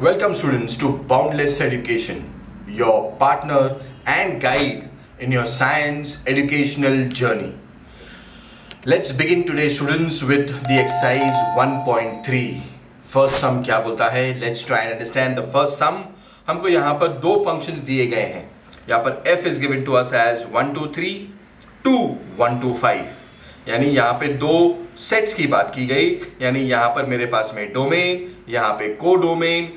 Welcome students to Boundless Education, your partner and guide in your science educational journey. Let's begin today students with the exercise 1.3. First sum क्या बोलता है? Let's try and understand the first sum. हमको यहाँ पर दो functions दिए गए हैं. यहाँ पर f is given to us as 1 2 3 to 1 2 5. यानी यहाँ पे दो सेट्स की बात की गई. यानी यहाँ पर मेरे पास में डोमेन, यहाँ पे को डोमेन.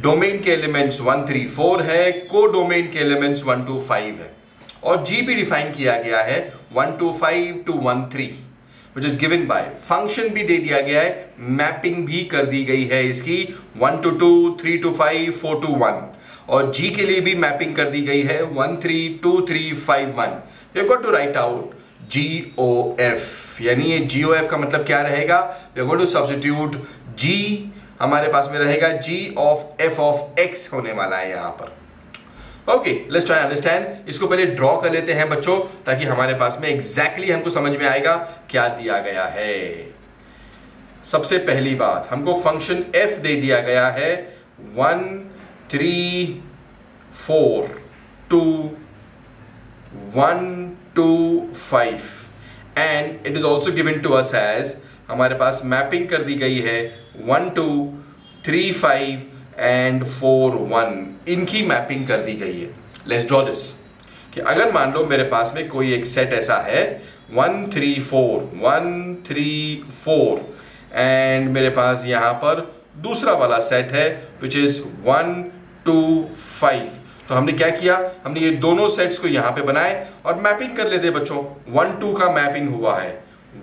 डोमेन के एलिमेंट्स 1 3 4 है, को डोमेन के एलिमेंट्स 1 2 5 है, और जी भी डिफाइन किया गया है 1 2 5 to 1 3 which is given by. Function भी दे दिया गया है, मैपिंग भी कर दी गई है इसकी 1 to 2 3 to 5 4 to 1, और जी के लिए भी मैपिंग कर दी गई है 1 3 2 3 5 1. We have got to write out GOF. यानी ये GOF का मतलब क्या रहेगा? We are going to substitute G, हमारे पास में रहेगा G of F of X होने वाला है यहाँ पर. Okay, let's try understand. इसको पहले ड्रॉ कर लेते हैं बच्चों, ताकि हमारे पास में एग्जैक्टली हमको समझ में आएगा क्या दिया गया है. सबसे पहली बात, हमको फंक्शन f दे दिया गया है 1 3 4 2 1 2 5 and it is also given to us as, हमारे पास मैपिंग कर दी गई है 1 2 3 5 एंड 4 1. इनकी मैपिंग कर दी गई है. Let's draw this. कि अगर मान लो मेरे पास में कोई एक सेट ऐसा है 1 3 4 1 3 4 एंड मेरे पास यहां पर दूसरा वाला सेट है विच इज 1 2 5. तो हमने क्या किया? हमने ये दोनों सेट्स को यहां पे बनाए और मैपिंग कर लेते बच्चों. 1 2 का मैपिंग हुआ है,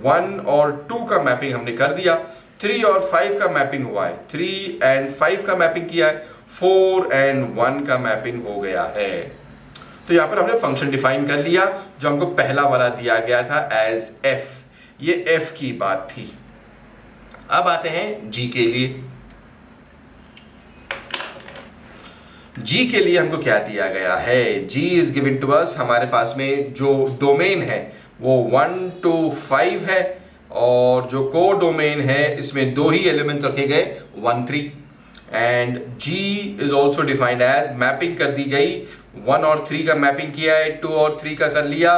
1 और 2 का मैपिंग हमने कर दिया. 3 और 5 का मैपिंग हुआ है, 3 एंड 5 का मैपिंग किया है, 4 एंड 1 का मैपिंग हो गया है. तो यहां पर हमने फंक्शन डिफाइन कर लिया जो हमको पहला वाला दिया गया था एज f. ये f की बात थी. अब आते हैं g के लिए. g के लिए हमको क्या दिया गया है? g is given to us, हमारे पास में जो डोमेन है वो 1 2 5 है, और जो को डोमेन है इसमें दो ही एलिमेंट्स रखे गए 1 3. And g is also defined as, mapping कर दी गई 1 और 3 का मैपिंग किया है, 2 और 3 का कर लिया,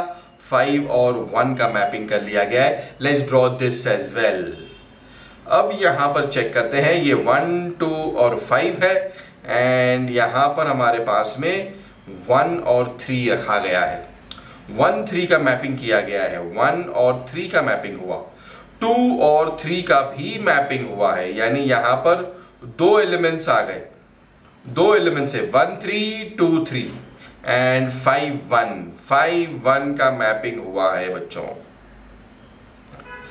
5 और 1 का मैपिंग कर लिया गया है. Let's draw this as well. अब यहां पर चेक करते हैं, ये 1 2 और 5 है एंड यहां पर हमारे पास में 1 और 3 रखा गया है. 1 3 का मैपिंग किया गया है, 1 और 3 का मैपिंग हुआ, 2 और 3 का भी मैपिंग हुआ है. यानी यहां पर दो एलिमेंट्स आ गए, दो एलिमेंट्स है 1 3 2 3 एंड 5 1 का मैपिंग हुआ है बच्चों.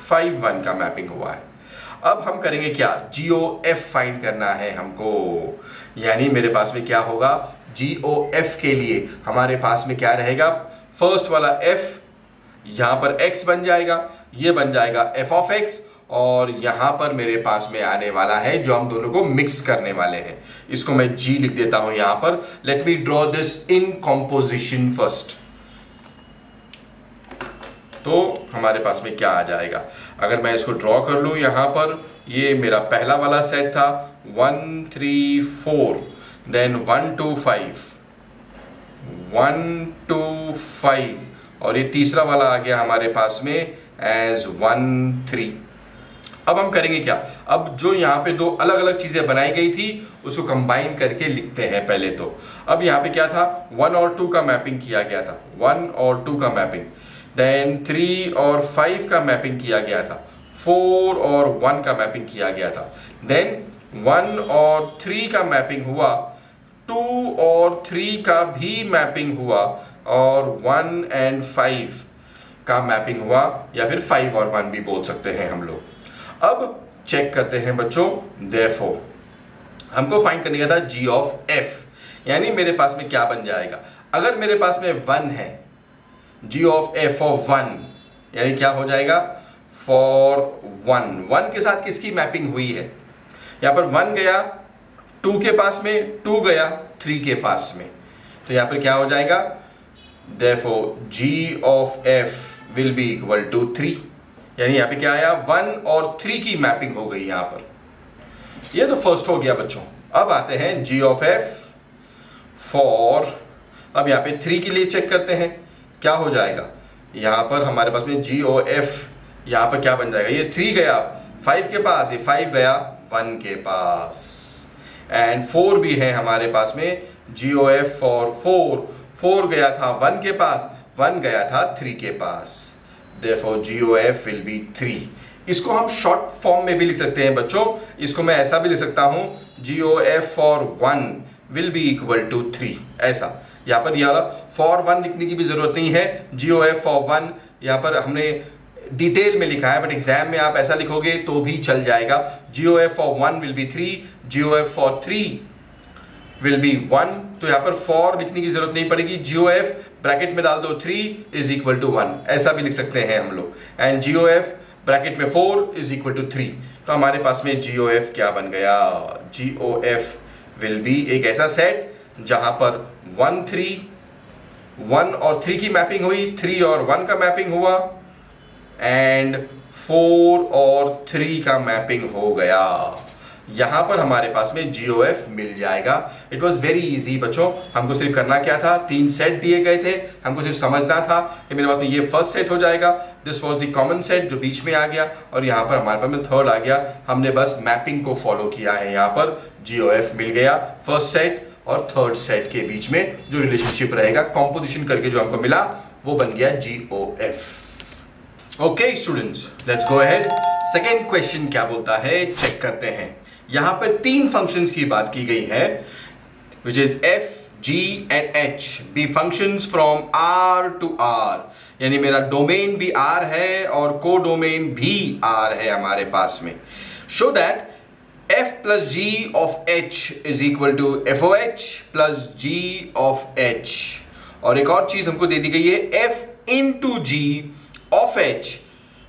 5 1 का मैपिंग हुआ है. अब हम करेंगे क्या? GOF फाइंड करना है हमको. यानी मेरे पास में क्या होगा? GOF के लिए हमारे पास में क्या रहेगा? फर्स्ट वाला f यहां पर x बन जाएगा, ये बन जाएगा f ऑफ x, और यहां पर मेरे पास में आने वाला है जो हम दोनों को मिक्स करने वाले हैं. इसको मैं g लिख देता हूं यहां पर. Let me draw this in composition first. तो हमारे पास में क्या आ जाएगा? अगर मैं इसको ड्रॉ कर लूं यहां पर, ये मेरा पहला वाला सेट था 1 3 4, देन 1 2 5 1 2 5, और ये तीसरा वाला आ गया हमारे पास में एज 1 3. अब हम करेंगे क्या? अब जो यहाँ पे दो अलग अलग चीजें बनाई गई थी उसको कंबाइन करके लिखते हैं पहले तो. अब यहाँ पे क्या था? 1 और 2 का मैपिंग किया गया था, 1 और 2 का मैपिंग, देन 3 और 5 का मैपिंग किया गया था, 4 और 1 का मैपिंग किया गया था, देन 1 और 3 का मैपिंग हुआ, 2 और 3 का भी मैपिंग हुआ, और 1 एंड 5 का मैपिंग हुआ, या फिर 5 और 1 भी बोल सकते हैं हम लोग. अब चेक करते हैं बच्चों. देयरफॉर हमको फाइंड करने का था g ऑफ f. यानी मेरे पास में क्या बन जाएगा? अगर मेरे पास में 1 है, g ऑफ f ऑफ 1, यानी क्या हो जाएगा? फॉर 1 के साथ किसकी मैपिंग हुई है? यहां पर 1 गया 2 के पास में, 2 गया 3 के पास में, तो यहां पर क्या हो जाएगा? Therefore g of f will be equal to 3. यानी यहां पे क्या आया? 1 और 3 की मैपिंग हो गई यहां पर. ये तो फर्स्ट हो गया बच्चों. अब आते हैं g ऑफ f फॉर, अब यहाँ पे 3 के लिए चेक करते हैं क्या हो जाएगा। यहाँ पर हमारे पास में g ओ f, यहाँ पर क्या बन जाएगा, ये 3 गया 5 के पास, ये 5 गया 1 के पास, एंड 4 भी है हमारे पास में g ओ f फॉर 4 गया था 1 के पास, 1 गया था 3 के पास, therefore g O f will be 3। इसको हम शॉर्ट फॉर्म में भी लिख सकते हैं बच्चों, इसको मैं ऐसा भी लिख सकता हूं g O f for 1 will be equal to 3, ऐसा। यहाँ पर यार फॉर 1 लिखने की भी जरूरत नहीं है, g ओ f फॉर 1 यहाँ पर हमने डिटेल में लिखा है, बट एग्जाम में आप ऐसा लिखोगे तो भी चल जाएगा। g O f for 1 will be 3, g O f for 3 will be 1, तो यहाँ पर फॉर लिखने की जरूरत नहीं पड़ेगी, g ओ f ब्रैकेट में डाल दो 3 इज इक्वल टू 1, ऐसा भी लिख सकते हैं हम लोग, and g O f bracket में 4 इज इक्वल टू 3। तो हमारे पास में g ओ f क्या बन गया, g O f will be एक ऐसा सेट जहां पर 1 3 1 और 3 की मैपिंग हुई, 3 और 1 का मैपिंग हुआ, एंड 4 और 3 का मैपिंग हो गया। यहां पर हमारे पास में g ओ f मिल जाएगा। इट वॉज वेरी इजी बच्चों, हमको सिर्फ करना क्या था, 3 सेट दिए गए थे, हमको सिर्फ समझना था कि मेरे पास में ये फर्स्ट सेट हो जाएगा, this was the common set जो बीच में आ गया, और यहाँ पर हमारे पास में थर्ड आ गया। हमने बस मैपिंग को फॉलो किया है, यहाँ पर g ओ f मिल गया फर्स्ट सेट और थर्ड सेट के बीच में जो रिलेशनशिप रहेगा, कॉम्पोजिशन करके जो हमको मिला वो बन गया g O f। Okay students, let's go ahead. Second question क्या बोलता है चेक करते हैं। यहां पर 3 फंक्शंस की बात की गई है, which is f, g and h be functions from r to r, यानी मेरा डोमेन भी r है और को डोमेन भी r है हमारे पास में। Show that f plus g of h is equal to f O h plus g of h, और एक और चीज हमको दे दी गई है, f into g of h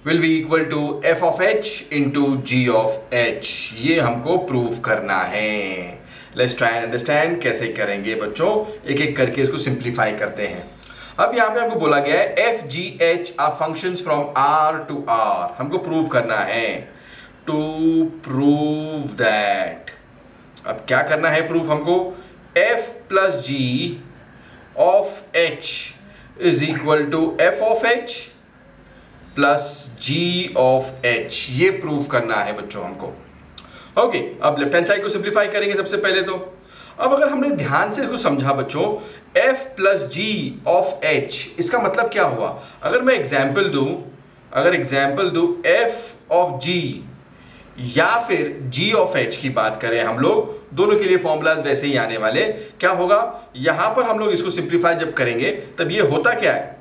will be equal to f of h into g of h। ये हमको prove करना है। Let's try and understand कैसे करेंगे बच्चों, एक एक करके इसको सिंप्लीफाई करते हैं। अब यहाँ पे हमको बोला गया है f g h are functions from r to r, हमको प्रूव करना है। To prove that, अब क्या करना है प्रूफ हमको, f plus g of h is equal to f of h plus g of h, ये प्रूव करना है बच्चों हमको। ओके, अब लेफ्ट हैंड साइड को सिंप्लीफाई करेंगे सबसे पहले तो। अब अगर हमने ध्यान से इसको समझा बच्चों, f plus g of h, इसका मतलब क्या हुआ, अगर मैं एग्जाम्पल दूं, अगर एग्जाम्पल दूं f ऑफ g या फिर g ऑफ h की बात करें हम लोग, दोनों के लिए फॉर्मूलाज वैसे ही आने वाले, क्या होगा यहां पर हम लोग इसको सिंप्लीफाई जब करेंगे तब ये होता क्या है,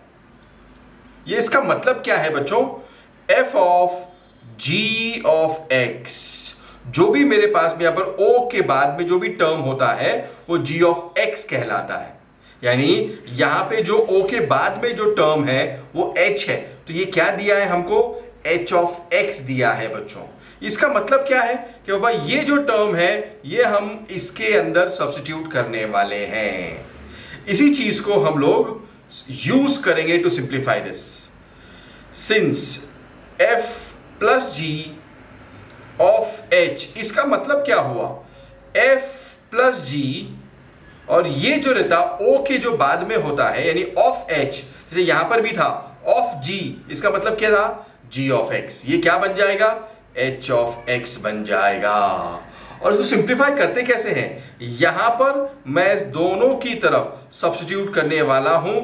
ये इसका मतलब क्या है बच्चों, f of g of x, जो भी मेरे पास में यहां पर o के बाद में जो भी टर्म होता है वो g ऑफ x कहलाता है। यानी यहां पे जो o के बाद में जो टर्म है वो h है, तो ये क्या दिया है हमको, h ऑफ x दिया है बच्चों। इसका मतलब क्या है कि बाबा ये जो टर्म है ये हम इसके अंदर सब्स्टिट्यूट करने वाले हैं। इसी चीज को हम लोग यूज करेंगे to simplify this. Since f plus g of h, इसका मतलब क्या हुआ, f प्लस g, और ये जो रहता o के जो बाद में होता है यानी ऑफ h, जैसे यहां पर भी था ऑफ g, इसका मतलब क्या था, g ऑफ x, ये क्या बन जाएगा, h ऑफ x बन जाएगा। और इसको सिंप्लीफाई करते कैसे हैं, यहां पर मैं दोनों की तरफ सब्स्टिट्यूट करने वाला हूं।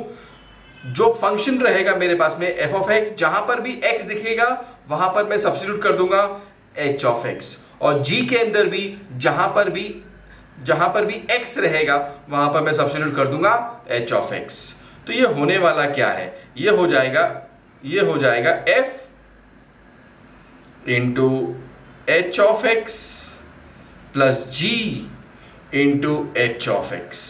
जो फंक्शन रहेगा मेरे पास में f ऑफ x, जहां पर भी x दिखेगा वहां पर मैं सब्स्टिट्यूट कर दूंगा h ऑफ x, और g के अंदर भी जहां पर भी x रहेगा वहां पर मैं सब्स्टिट्यूट कर दूंगा h ऑफ x। तो ये होने वाला क्या है, ये हो जाएगा f into h of x plus g into h of x।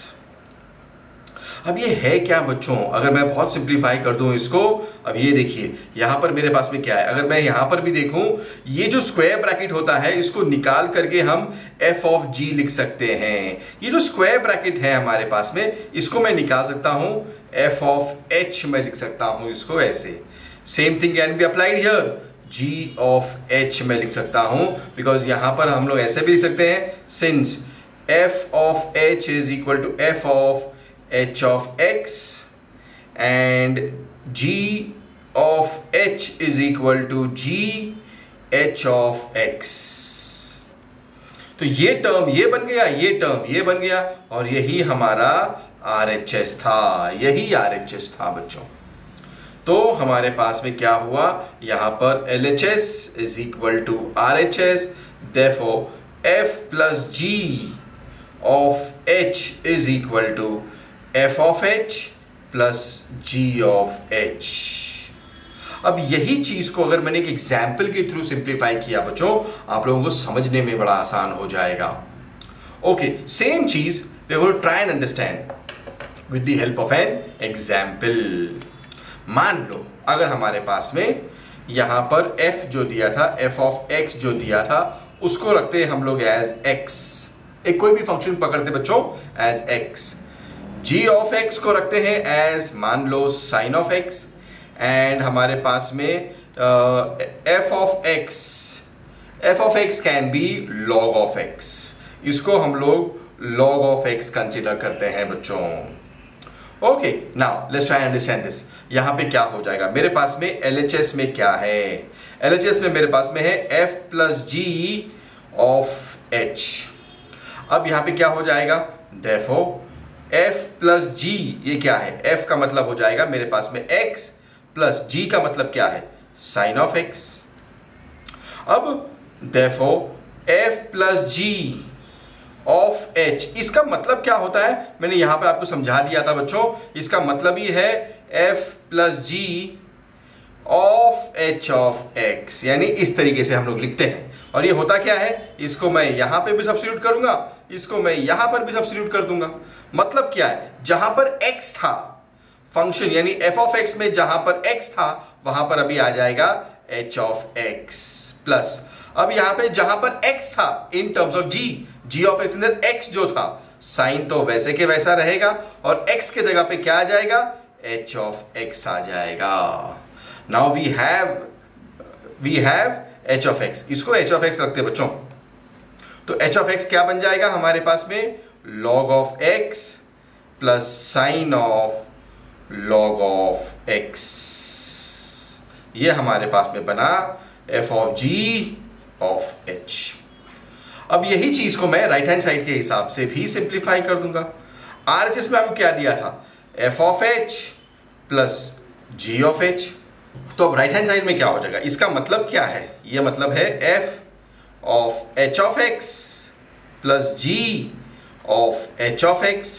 अब ये है क्या बच्चों, अगर मैं बहुत सिंप्लीफाई कर दूं इसको, अब ये देखिए यहां पर मेरे पास में क्या है, अगर मैं यहां पर भी देखूं, ये जो स्क्वायर ब्रैकेट होता है इसको निकाल करके हम f ऑफ g लिख सकते हैं। ये जो स्क्वायर ब्रैकेट है हमारे पास में, इसको मैं निकाल सकता हूं f ऑफ h, मैं लिख सकता हूं इसको ऐसे। Same thing can be applied here, g of h मैं लिख सकता हूं, बिकॉज यहां पर हम लोग ऐसे भी लिख सकते हैं, since f of h is equal to f of h of x and g of h is equal to g h of x। तो ये टर्म ये बन गया, ये टर्म ये बन गया, और यही हमारा RHS था, यही RHS था बच्चों। तो हमारे पास में क्या हुआ, यहां पर LHS is equal to RHS, therefore F plus G of H is equal to F of H plus G of H। अब यही चीज को अगर मैंने एक एग्जाम्पल के थ्रू सिंप्लीफाई किया बच्चों, आप लोगों को समझने में बड़ा आसान हो जाएगा। ओके, सेम चीज we are going to try and understand with the help of an example. मान लो अगर हमारे पास में यहां पर f जो दिया था, f ऑफ x जो दिया था, उसको रखते हैं हम लोग एज x, एक कोई भी फंक्शन पकड़ते बच्चों as x। g of x को रखते हैं एज मान लो sin ऑफ x, एंड हमारे पास में f of x can be log of x, इसको हम लोग log ऑफ x कंसिडर करते हैं बच्चों। Okay, now let's try understand this. यहां पे क्या हो जाएगा, मेरे पास में LHS में क्या है, LHS में मेरे पास में है f plus g of h। अब यहां पे क्या हो जाएगा, देयरफॉर f प्लस g, ये क्या है, f का मतलब हो जाएगा मेरे पास में x प्लस g का मतलब क्या है, sin ऑफ x। अब therefore f plus g of h, इसका मतलब क्या होता है, मैंने यहां पे आपको समझा दिया था बच्चों, इसका मतलब ही है f plus g of h of x, यानी इस तरीके से हम लोग लिखते हैं। और ये होता क्या है, इसको मैं यहां पे भी सब्स्टिट्यूट करूंगा, इसको मैं यहां पर भी सब्स्टिट्यूट कर दूंगा। मतलब क्या है, जहां पर x था फंक्शन यानी f ऑफ x में जहां पर x था वहां पर अभी आ जाएगा h ऑफ x प्लस, अब यहां पे जहां पर x था in terms of g of x अंदर x जो था, साइन तो वैसे के वैसा रहेगा और x के जगह पे क्या आ जाएगा, h ऑफ x आ जाएगा। Now we have h of x, इसको h ऑफ x रखते हैं बच्चों, तो h ऑफ x क्या बन जाएगा हमारे पास में, log of x plus sign of log of x, ये हमारे पास में बना f of g of h। अब यही चीज को मैं राइट हैंड साइड के हिसाब से भी सिंप्लीफाई कर दूंगा। RHS में हमको क्या दिया था, f of h plus g of h। तो अब राइट हैंड साइड में क्या हो जाएगा, इसका मतलब क्या है, ये मतलब है f of h of x plus g of h of x।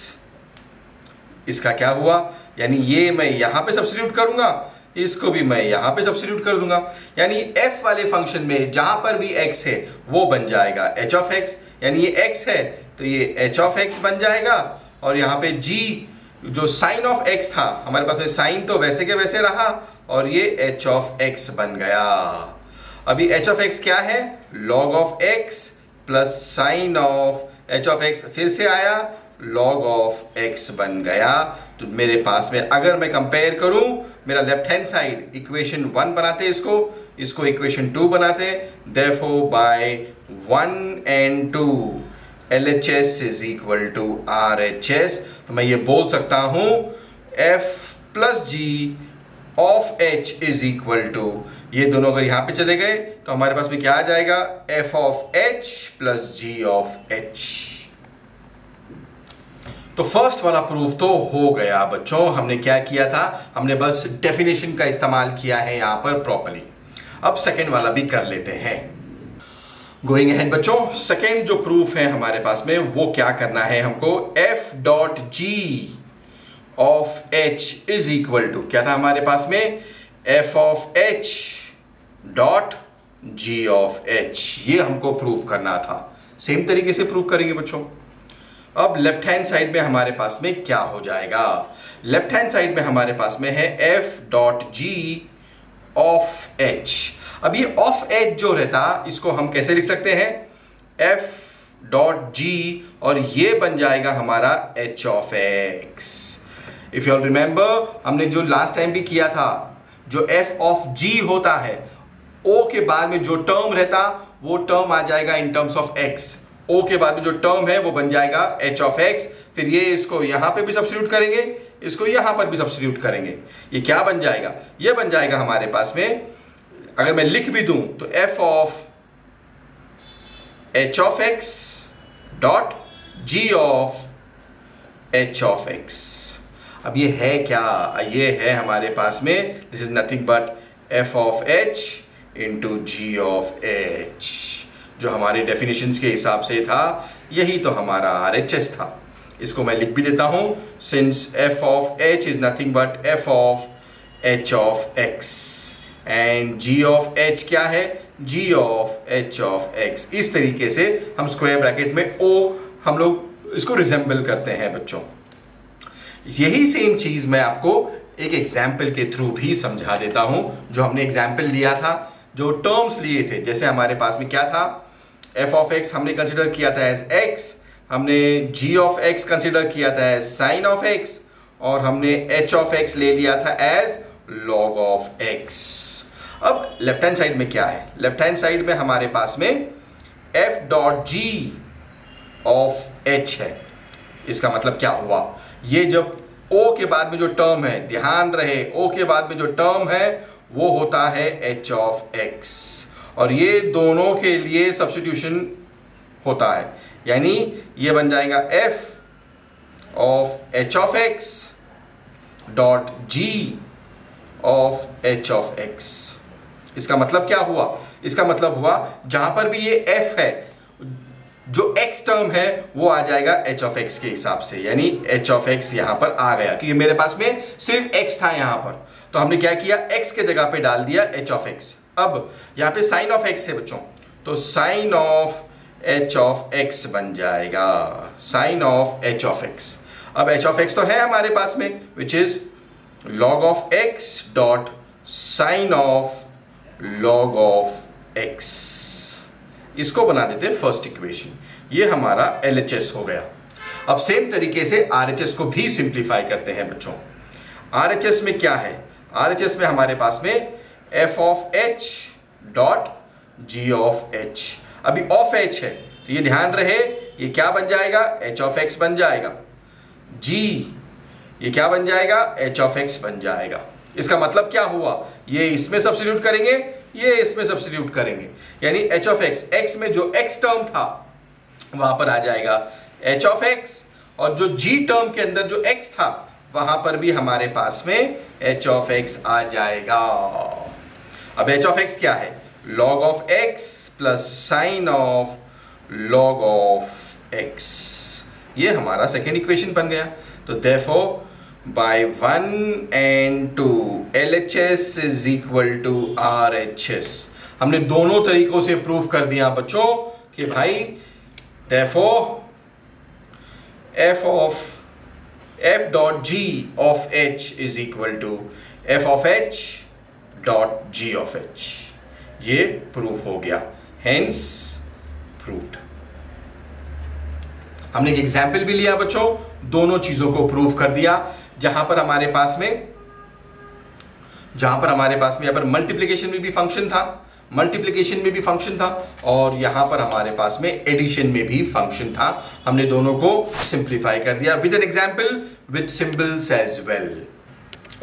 इसका क्या हुआ, यानी ये मैं यहां पे सब्स्टिट्यूट करूंगा, इसको भी मैं यहां पे सब्स्टिट्यूट कर दूंगा, यानी f वाले फंक्शन में जहां पर भी x है वो बन जाएगा h ऑफ x, यानी ये x है तो ये h ऑफ x बन जाएगा, और यहाँ पे g जो साइन ऑफ x था हमारे पास में, साइन तो वैसे के वैसे रहा और ये h ऑफ x बन गया। अभी h ऑफ x क्या है, log of x plus sign of h of x, फिर से आया log ऑफ x बन गया। तो मेरे पास में अगर मैं कंपेयर करूं, मेरा लेफ्ट हैंड साइड इक्वेशन 1 बनाते, इसको इक्वेशन 2 बनाते, therefore by 1 and 2 LHS is equal to RHS। तो मैं ये बोल सकता हूं f plus g of h is equal to, ये दोनों अगर यहां पे चले गए तो हमारे पास में क्या आ जाएगा, f of h plus g of h। तो फर्स्ट वाला प्रूफ तो हो गया बच्चों, हमने क्या किया था, हमने बस डेफिनेशन का इस्तेमाल किया है यहां पर प्रॉपर्ली। अब सेकेंड वाला भी कर लेते हैं। गोइंग अहेड बच्चों, सेकेंड जो प्रूफ है हमारे पास में वो क्या करना है हमको, f dot g of h is equal to, क्या था हमारे पास में, f of h dot g of h, ये हमको प्रूव करना था। सेम तरीके से प्रूव करेंगे बच्चों। अब लेफ्ट हैंड साइड में हमारे पास में क्या हो जाएगा, लेफ्ट हैंड साइड में हमारे पास में है f dot g of h। अब ये ऑफ h जो रहता, इसको हम कैसे लिख सकते हैं, f डॉट g, और ये बन जाएगा हमारा h of x। If you remember, हमने जो लास्ट टाइम भी किया था, जो f ऑफ g होता है, o के बाद में जो टर्म रहता वो टर्म आ जाएगा इन टर्म्स ऑफ x, ओ के बाद में जो टर्म है वो बन जाएगा एच ऑफ एक्स, फिर ये इसको यहां पे भी सब्स्टिट्यूट करेंगे, इसको यहां पर भी सब्स्टिट्यूट करेंगे। ये क्या बन जाएगा, ये बन जाएगा हमारे पास में, अगर मैं लिख भी दूं तो F of H of X dot G of H of X. अब ये है क्या, ये है हमारे पास में, this is nothing but F of H into G of H, जो हमारे डेफिनेशंस के हिसाब से था, यही तो हमारा RHS था। इसको मैं लिख भी देता हूं, since F of H is nothing but F of H of X and G of H क्या है, G of H of X. इस तरीके से हम स्क्वायर ब्रैकेट में ओ हम लोग इसको रिजेंबल करते हैं बच्चों। यही सेम चीज मैं आपको एक एग्जाम्पल के थ्रू भी समझा देता हूं। जो हमने एग्जाम्पल लिया था, जो टर्म्स लिए थे, जैसे हमारे पास में क्या था, एफ ऑफ एक्स हमने कंसिडर किया था एज एक्स, हमने जी ऑफ एक्स कंसिडर किया था एज साइन ऑफ एक्स, और हमने एच ऑफ एक्स ले लिया था एज लॉग ऑफ एक्स। अब लेफ्ट हैंड साइड में क्या है, लेफ्ट हैंड साइड में हमारे पास में F dot G of H है। इसका मतलब क्या हुआ, ये जब ओ के बाद में जो टर्म है, ध्यान रहे ओ के बाद में जो टर्म है वो होता है एच ऑफ एक्स, और ये दोनों के लिए सब्स्टिट्यूशन होता है, यानी ये बन जाएगा F of H of X dot G of H of x. इसका मतलब क्या हुआ, इसका मतलब हुआ जहां पर भी ये एफ है, जो x टर्म है वो आ जाएगा h ऑफ x के हिसाब से, यानी h ऑफ x यहां पर आ गया, क्योंकि मेरे पास में सिर्फ x था यहां पर, तो हमने क्या किया, x के जगह पे डाल दिया h ऑफ x। अब यहां पे साइन ऑफ x है बच्चों, तो sine of h of x बन जाएगा, sine of h of x। अब h ऑफ x तो है हमारे पास में, which is log of x dot sine of log of x। इसको बना देते फर्स्ट इक्वेशन, ये हमारा LHS हो गया। अब सेम तरीके से RHS को भी सिंप्लीफाई करते हैं बच्चों। RHS में क्या है, RHS में हमारे पास में f of h dot g of h। अभी ऑफ h है तो ये ध्यान रहे, ये क्या बन जाएगा, h ऑफ x बन जाएगा, g ये क्या बन जाएगा, h ऑफ x बन जाएगा। इसका मतलब क्या हुआ, ये इसमें सब्स्टिट्यूट करेंगे, ये इसमें सब्स्टिट्यूट करेंगे, यानी h ऑफ x, x में जो x टर्म था वहां पर आ जाएगा h ऑफ x, और जो g टर्म के अंदर जो x था वहां पर भी हमारे पास में h ऑफ x आ जाएगा। अब h ऑफ x क्या है, log of x plus sign of log of x, ये हमारा सेकेंड इक्वेशन बन गया। तो therefore by 1 and 2 LHS is equal to RHS। हमने दोनों तरीकों से प्रूव कर दिया बच्चों कि भाई therefore f of f dot g of h is equal to f of h dot g of h। ये प्रूफ हो गया, hence proved। हमने एक एग्जाम्पल भी लिया बच्चों, दोनों चीजों को प्रूव कर दिया। जहां पर हमारे पास में यहाँ पर मल्टीप्लिकेशन में भी फंक्शन था, मल्टीप्लिकेशन में भी फंक्शन था, और यहां पर हमारे पास में एडिशन में भी फंक्शन था। हमने दोनों को सिंप्लीफाई कर दिया with an example with symbols as well.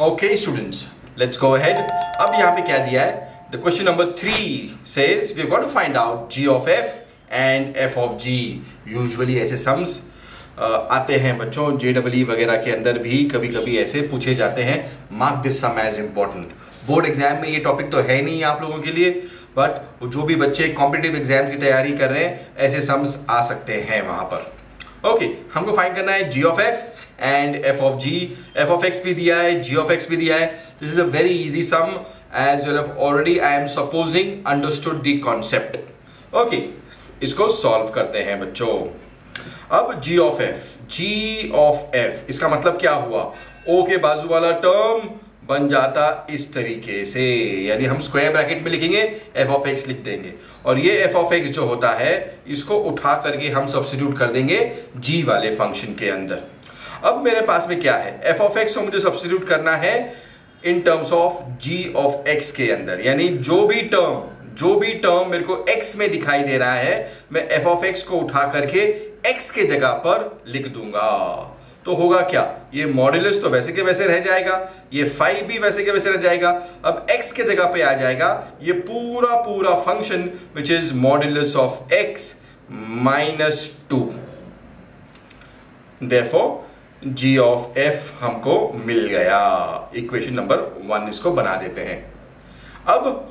Okay students, let's go ahead. अब यहां पे क्या दिया है, the question number 3 says we have got to find out g of f and f of g। Usually ऐसे sums आते हैं बच्चों, JEE वगैरह के अंदर भी कभी कभी ऐसे पूछे जाते हैं। Mark this sum as important. Board exam में ये टॉपिक तो है नहीं आप लोगों के लिए, बट जो भी बच्चे कॉम्पिटिटिव एग्जाम की तैयारी कर रहे हैं ऐसे सम्स आ सकते हैं वहां पर। ओके, हमको फाइंड करना है g of f and f of g। f of x भी दिया है, g ऑफ x भी दिया है। This is a very easy sum as well already I am supposing understood the concept. Okay, इसको सॉल्व करते हैं बच्चों। अब g ऑफ f, इसका मतलब क्या हुआ, o के बाजू वाला टर्म बन जाता इस तरीके से, यानी हम स्क्वायर ब्रैकेट में लिखेंगे, f ऑफ x लिख देंगे, और ये f ऑफ x जो होता है इसको उठा करके हम सब्स्टिट्यूट कर देंगे g वाले फंक्शन के अंदर। अब मेरे पास में क्या है, f ऑफ x को मुझे सब्स्टिट्यूट करना है in terms of g of x के अंदर, यानी जो भी टर्म जो भी टर्म मेरे को x में दिखाई दे रहा है मैं f ऑफ x को उठा करके x के जगह पर लिख दूंगा। तो होगा क्या, ये मॉड्यूलस तो वैसे के वैसे रह जाएगा, ये 5 भी वैसे के वैसे रह जाएगा। अब x के जगह पे आ जाएगा ये पूरा पूरा function which is modulus of x minus 2। Therefore g of f हमको मिल गया। इक्वेशन नंबर 1 इसको बना देते हैं। अब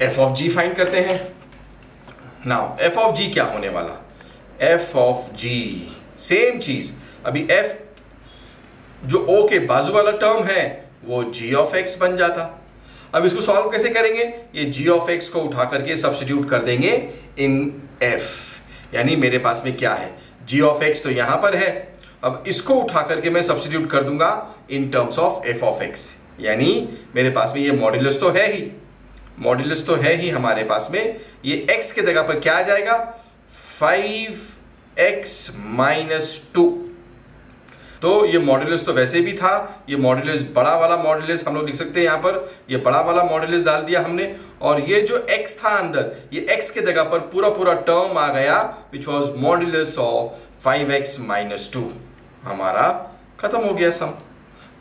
f ऑफ g फाइंड करते हैं। नाउ f ऑफ g क्या होने वाला, f ऑफ g सेम चीज, अभी f जो o के बाजू वाला टर्म है वो g ऑफ x बन जाता। अब इसको सॉल्व कैसे करेंगे, ये g ऑफ x को उठा करके सब्स्टिट्यूट कर देंगे इन f, यानी मेरे पास में क्या है, g ऑफ x तो यहां पर है, अब इसको उठा करके मैं सब्स्टिट्यूट कर दूंगा in terms of f of x, यानी मेरे पास में ये मॉड्यूलस तो है ही, मॉड्यूलस तो है ही हमारे पास में, ये x के जगह पर क्या आ जाएगा 5x माइनस 2। तो ये मॉड्यूलस तो वैसे भी था, ये मॉड्यूलस बड़ा वाला मॉड्यूलस हम लोग लिख सकते हैं यहां पर, ये बड़ा वाला मॉड्यूलस डाल दिया हमने, और ये जो x था अंदर, ये x के जगह पर पूरा पूरा टर्म आ गया which was modulus of 5x minus 2। हमारा खत्म हो गया सम।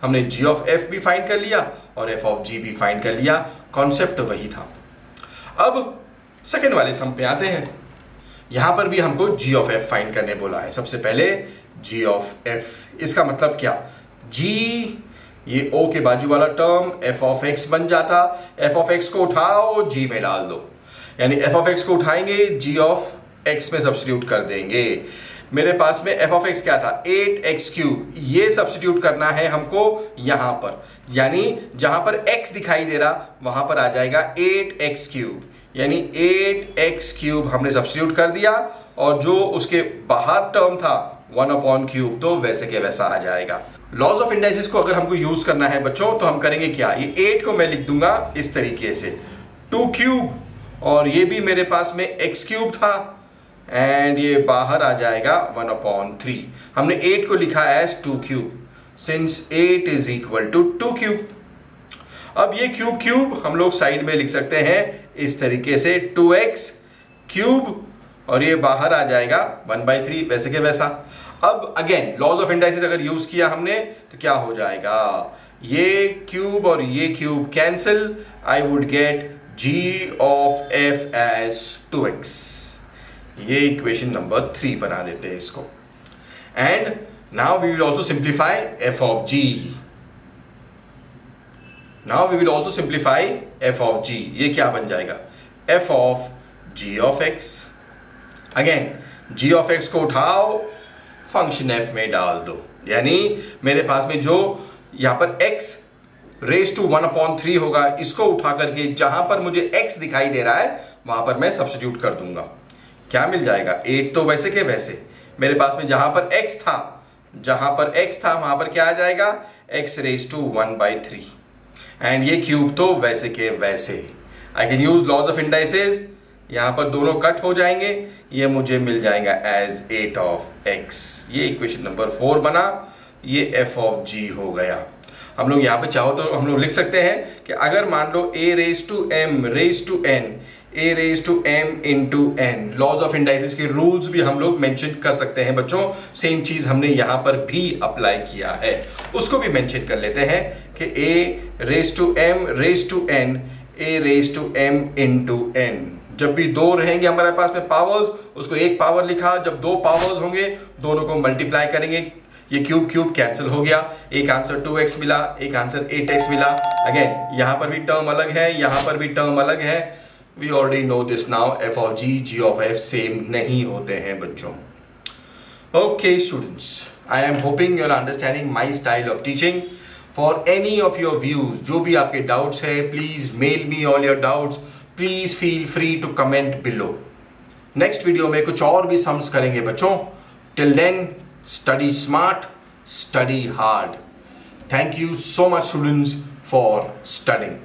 हमने g ऑफ f भी फाइंड कर लिया और f ऑफ g भी फाइंड कर लिया, कॉन्सेप्ट तो वही था। अब सेकेंड वाले सम पे आते हैं। यहां पर भी हमको g ऑफ f फाइंड करने बोला है। सबसे पहले g ऑफ f, इसका मतलब क्या, g ये o के बाजू वाला टर्म f ऑफ x बन जाता, f ऑफ x को उठाओ g में डाल दो, यानी f ऑफ x को उठाएंगे g ऑफ x में सब्स्टिट्यूट कर देंगे। मेरे पास में f ऑफ x क्या था 8x क्यूब, ये सब्स्टिट्यूट करना है हमको यहां पर, यानी जहां पर x दिखाई दे रहा वहां पर आ जाएगा 8x क्यूब, यानी 8x क्यूब हमने सब्स्टिट्यूट कर दिया, और जो उसके बाहर टर्म था 1 अपॉन क्यूब तो वैसे के वैसा आ जाएगा। लॉज ऑफ इंडाइसिस को अगर हमको यूज करना है बच्चों तो हम करेंगे क्या, ये 8 को मैं लिख दूंगा इस तरीके से 2 क्यूब, और ये भी मेरे पास में x क्यूब था, एंड ये बाहर आ जाएगा 1 अपॉन 3। हमने 8 को लिखा as 2 cube, since 8 is equal to 2 cube. अब ये क्यूब क्यूब हम लोग साइड में लिख सकते हैं इस तरीके से 2x क्यूब, और ये बाहर आ जाएगा 1/3 वैसे के वैसा। अब अगेन लॉज ऑफ इंडाइसिस अगर यूज किया हमने तो क्या हो जाएगा, ये क्यूब और ये cube cancel, I would get g of f as 2x। ये इक्वेशन नंबर 3 बना देते हैं इसको। And now we will also simplify f of g। Now we will also simplify f of g। ये क्या बन जाएगा, f of g of x। Again g of x को उठाओ फंक्शन f में डाल दो, यानी मेरे पास में जो यहां पर x रेज टू 1 अपॉन 3 होगा, इसको उठा करके जहां पर मुझे x दिखाई दे रहा है वहां पर मैं सब्स्टिट्यूट कर दूंगा। क्या मिल जाएगा, 8 तो वैसे के वैसे, मेरे पास में जहां पर x था वहां पर क्या आ जाएगा x रेज टू 1/3, एंड ये क्यूब तो वैसे के वैसे। I can use laws of indices, यहां पर दोनों कट हो जाएंगे, ये मुझे मिल जाएगा एज 8 ऑफ x। ये इक्वेशन नंबर 4 बना, ये f ऑफ g हो गया। हम लोग यहाँ पे चाहो तो हम लोग लिख सकते हैं कि अगर मान लो a raise to m raise to n, a raise to m into n, laws of indices के रूल्स भी हम लोग मेंशन कर सकते हैं बच्चों। सेम चीज हमने यहाँ पर भी अप्लाई किया है, उसको भी मेंशन कर लेते हैं कि a raise to m raise to n, a raise to m into n। जब भी दो रहेंगे हमारे पास में पावर्स, उसको एक पावर लिखा, जब दो पावर्स होंगे दोनों को मल्टीप्लाई करेंगे, ये क्यूब क्यूब कैंसिल हो गया, एक आंसर 2x मिला, एक आंसर 8x मिला। अगेन यहां पर भी टर्म अलग है, यहां पर भी टर्म अलग है। We already know this now, f of g, g of f same नहीं होते हैं बच्चों। Okay students, I am hoping you are understanding my style of teaching. For any of your views, जो भी आपके डाउट्स है, please mail me all your doubts, please feel free to comment below. Next video में कुछ और भी sums करेंगे बच्चों। Till then, study smart, study hard. Thank you so much students for studying.